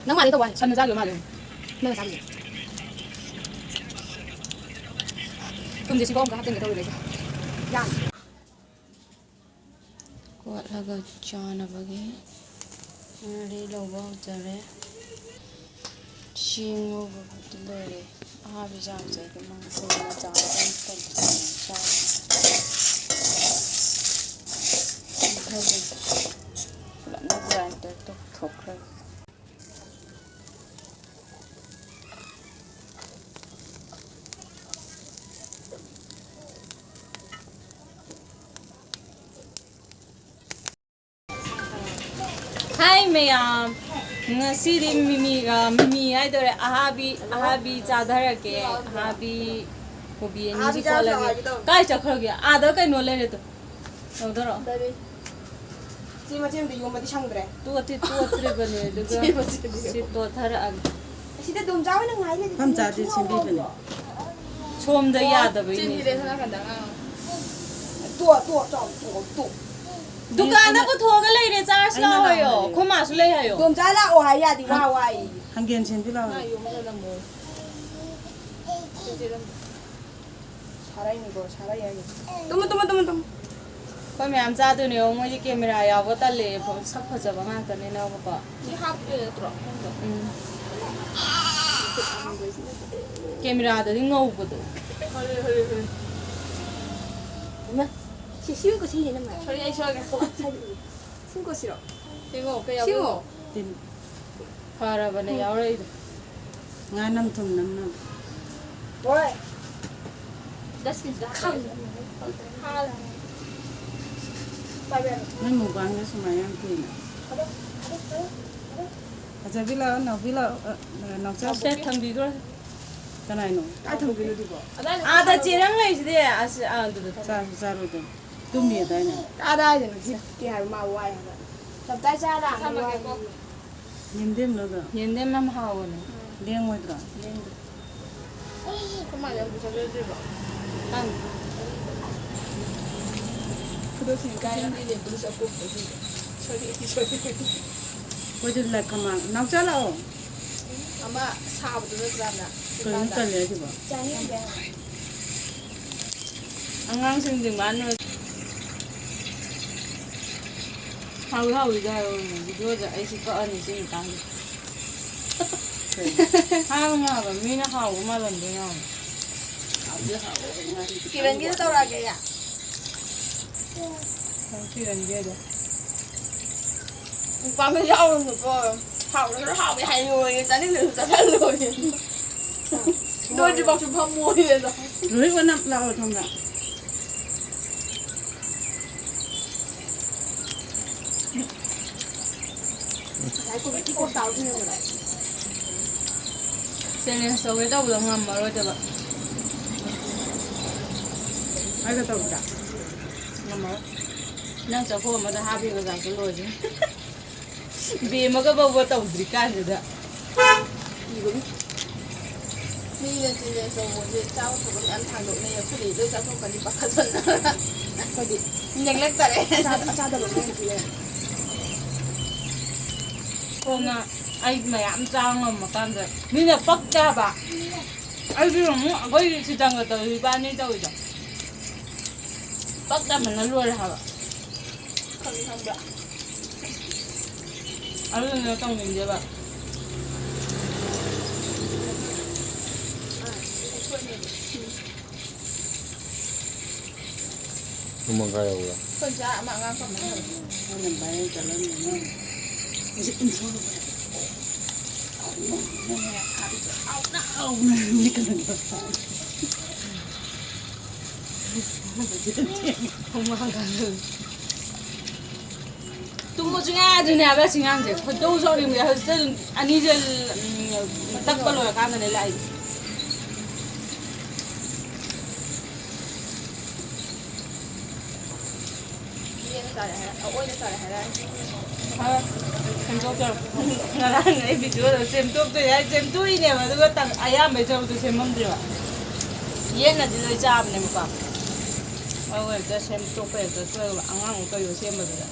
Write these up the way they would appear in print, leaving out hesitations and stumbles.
Nắng mà đi tao quay. Sân ra rồi mà rồi. Nơi sao vậy? Cơm gì chỉ có một cái hạt tiền cái thôi đấy. Dạ. Quạt là cái tròn là cái đi lâu bao giờ đấy chiên ngô vào cái lời đấy bây giờ sẽ cái măng xôi nó cháo đang cần cháo thôi rồi lại nó grinder tục thuộc rồi Hi ma'am. Ngasi mimi ay dore ahabi chadhara ke ahabi kobi ni ji ko lagi kai chakhar gya ada kai no le to odoro Chị mà chị đi mà đi sang rồi. tu ati bane duga si to thar ag Chị đã đùm giáo nó ngay lên. Không trả thì xin đi bên này. chom da ya da bai Trên ni thì đến là Tua dukan da ko thoga le re charge la hoyo khoma su le hayo đùm giáo là ô hay ya đi qua hoài. Hàng kiện xin đi đâu? Tunggu. ko me am cha du ne o mo ji camera ya ko ta le pho sak pha ja ba ma ta ne na ko pa Chị học được rồi. camera da ngau ko do Chị siêu có gì nữa mà. 저리 애셔가. 신고 싫어. 이거 그냥 신고. Tin phara bane yaw re ngay năm thùng năm năm. Rồi. không. Bài về. Ngay một vàng cái số này ăn quên. Acha vila nó cho set thang di do cái này nó. Ai thằng kia đi bỏ. a da jirang le ji de a si a du Ra rồi đấy. Tụm nhẹ đấy này. Ai đây thì nó cái hai mà hoài hả? Tập tay ra là hoài. Nhìn đêm nữa rồi. yen dem nam ha wo ne Đen ngoài rồi. 그만 여기 저기 봐. an 그도 진짜 이제 무슨 꼭 보지. 저리. Bây giờ lại cầm ăn. Nó cho đâu? 아마 사부터 그러나. Cái nó cần gì vậy? Chani cái. angang sing ding man no hau da yo video ja ai si ka ani sing ta ha nga ba mi na hau ma lan de na 기런 게 떠라게야. chi ran ge de 오빠는 야오는 거. 하우를 하우에 하요. 자니 늘자 살로. 너지 막 좀 밥 모이래서. Rồi có năm lâu không ạ? Lại cũng cái cô tàu như này. se ne so we da bu ngam ma ro de ba Ai có tàu cả? ngam ma nang sa pho ma da ha bi ga ga ko lo ji bi ma ga ba bo ta udri kan de da 미는 집에서 뭐지 짜고 저번에 안 타고 내가 소리 늘 짜고 빨리 바꿔줬나. 거기 그냥 렉다래. Cha được cái gì này. ko na ai ma yam chang ma kan de ni na pak cha ba ai bi mo ko si chang ga ta ba ni da wi da pak cha ma na lo ha ba 거기 상자. ai na tong ni de ba 도망가요, 뭐야? 혼자 망한 거 먹어. Nó làm bài trả lời mình. Mình in số rồi. Đi cái này phải. không ma ga lu tu mo jinga du ne ba singang je ko do so ni mi ha se ani je tak ba lo ka na le lai 위에는 따라 해라. 오이는 따라 해라. ha kan jo jo na ra ngai video da sem top to ya sem tu i ne ba du ta aya me jo tu sem mom de ba ye na di lo cha ne ma pa wa wa ta sem top pe to so angang to yo sem ba da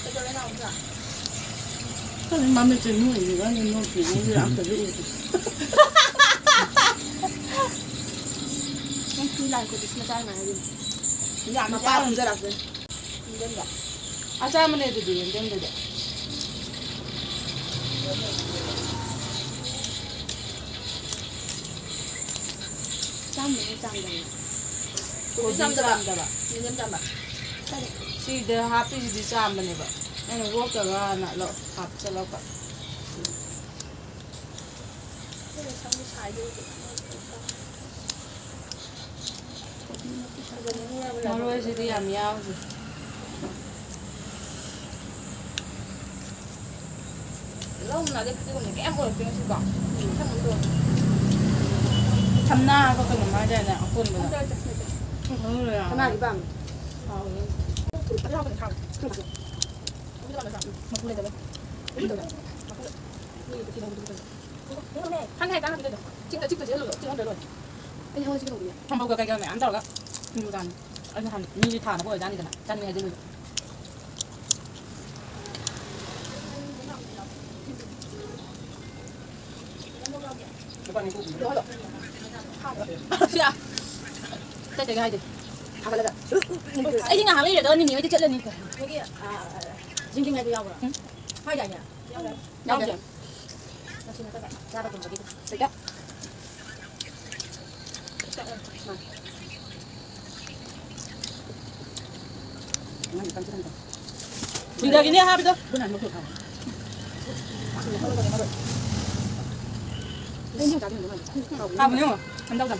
저쪽에 나오자. 그래 맘에 좀 누워 이거 아니 너 비행기 안 들려. Đi lại của chị trai này đi. Nhà mà ba không ra đặt rồi. 아싸만 해도 돼, 연정도 돼. Trăm mình trăm rồi. 고기 쌈다. Nhưng trăm bạc. 시대 하피지 쌈만 해봐. 나는 워터가 나로 합쳐서 봐. Cái xong đi xài đi. 나로에 시대 야미야지. Lâu nào cái này cái em một tiếng chỉ còn. Không muốn đồ. 참나 그거 뭐 맞아야 안 본 거야. 그래야. Cái này bằng. Cái nào cũng không. Không được. Không biết làm sao. Mà cũng lên được. Không được. Mà cũng. Đi thì đâu được. Hắn hay cái nào đi được. Chính tự rồi, chứ không được rồi. Anh hơi chứ không được. 한 번도 가게 안 들어가. 중국산. 아니 한 미리 다 먹어야 되잖아. 짜는 게 지금. Siapa? Saya jaga aja. Apa lagi? Ini nggak hamil ya, ini itu jalan nih. Jingking aja ya, bro. Hai janya. 나오죠. Masih nanti kan. Cara tuh begitu. Siap. Tinggal gini habis tuh. Benar mau tuh. Lên nhưng cả đừng đúng 가면요. 한다고.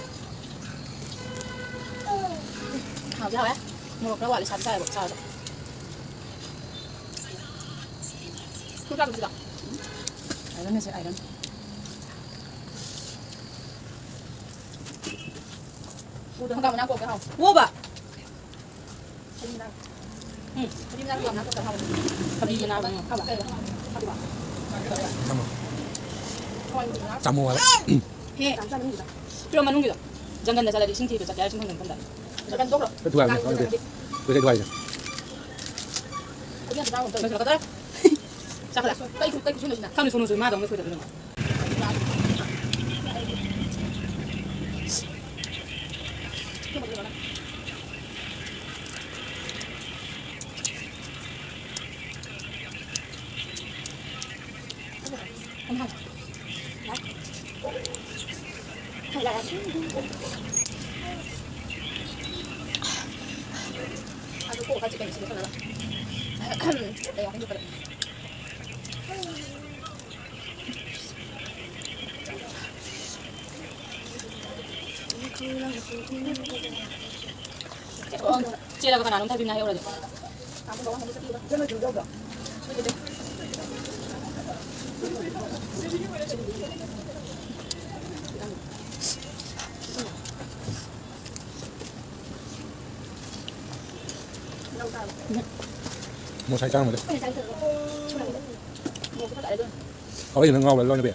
Hào sao ấy? Một nó gọi là sắm sai một sao. Không ra được gì đâu. 알던 해서 알던. Không cầm nó cuộc cái hồng. 우와. Đi ra cầm nó cuộc cái hồng. 갑자기 나와. Không phải. Không phải. Chamo rồi. He, làm sao nó gì 필요만 옮기다. 잠깐 내 자리에 신티도 짝 얇은 건데 본다. Cần tốt rồi. Cái thuê này, tôi thấy thuê rồi. Cái gì đâu 그래서 가다. Sao lại? Đây cũng xuống được nào. 카메라 손으로 좀 마다 엉겨 소리다 그런 거. 아주 꼭 같이 뱅이 시켜라. 내가 한줄 거래. 찌라고 가나 놈 타비나 해오라지. Kamu bawa handuk itu. Jangan juga. Mua sai trang mà đấy. Cái này sai Mua cái lại luôn. Có gì nó ngon là lo cho bé.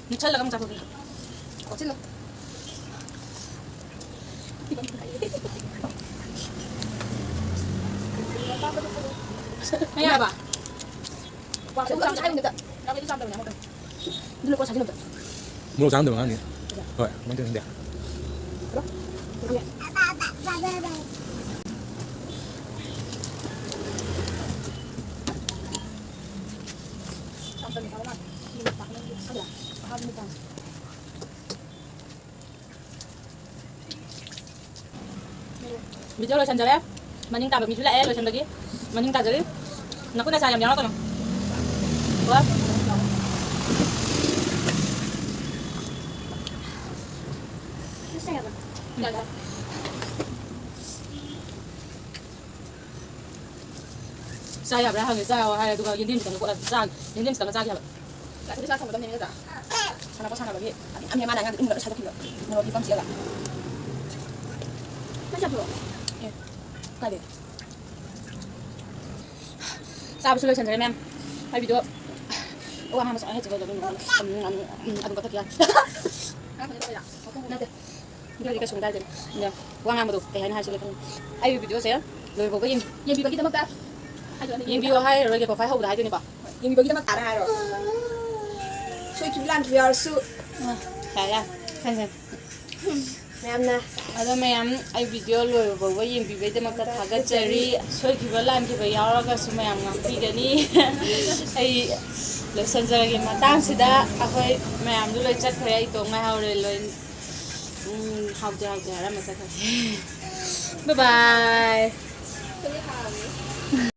미찰라 감자 거기. 어찔러? 해야 봐. 와, 저거 참 잘했는데. 나도 이 사람 때문에 눈을 꼭 자기는 Mua sáng được ăn nhỉ? Rồi, món chân đẹp. Video rồi chân giờ mà những ta được mình chú lại rồi chân đấy mà những ta dưới nó cũng đã xài nhầm nó thôi mà. Vâng. Sai hợp ra hàng người sao hay là tụi yên tim chỉ cần gọi là ra yên tim chỉ cần là ra kia. Lại cái sao không có tâm này nữa cả. Sao nó có sao nào vậy? Anh em ăn này ăn đừng sao được kìa. Nó đi con xía cả. Nó chặt rồi. Cái gì? Sao bây giờ chân em hay video 와 하면서 해 저거 아동 같아 기야 nè đi cái súng tay nè quang am mà cái hai hai chữ ai video sẽ rồi bộ cái gì Nhìn bị bagi kita mata. nhìn video hay rồi cái bộ phải hậu đại cho nè bà Nhìn bị bagi kita mata ra rồi. Soi chúng làm video su. tại ra xem Ma'am na. Ada mayam ai video lo bo wa yim bi be de makta thaga chari soi ki balan ki ba yara ga su mayam ngam pi gani ai le sanjara gi matang sida akhoi mayam lu loi chat khare ai to ngai haure loi hau ja ra ma sa bye bye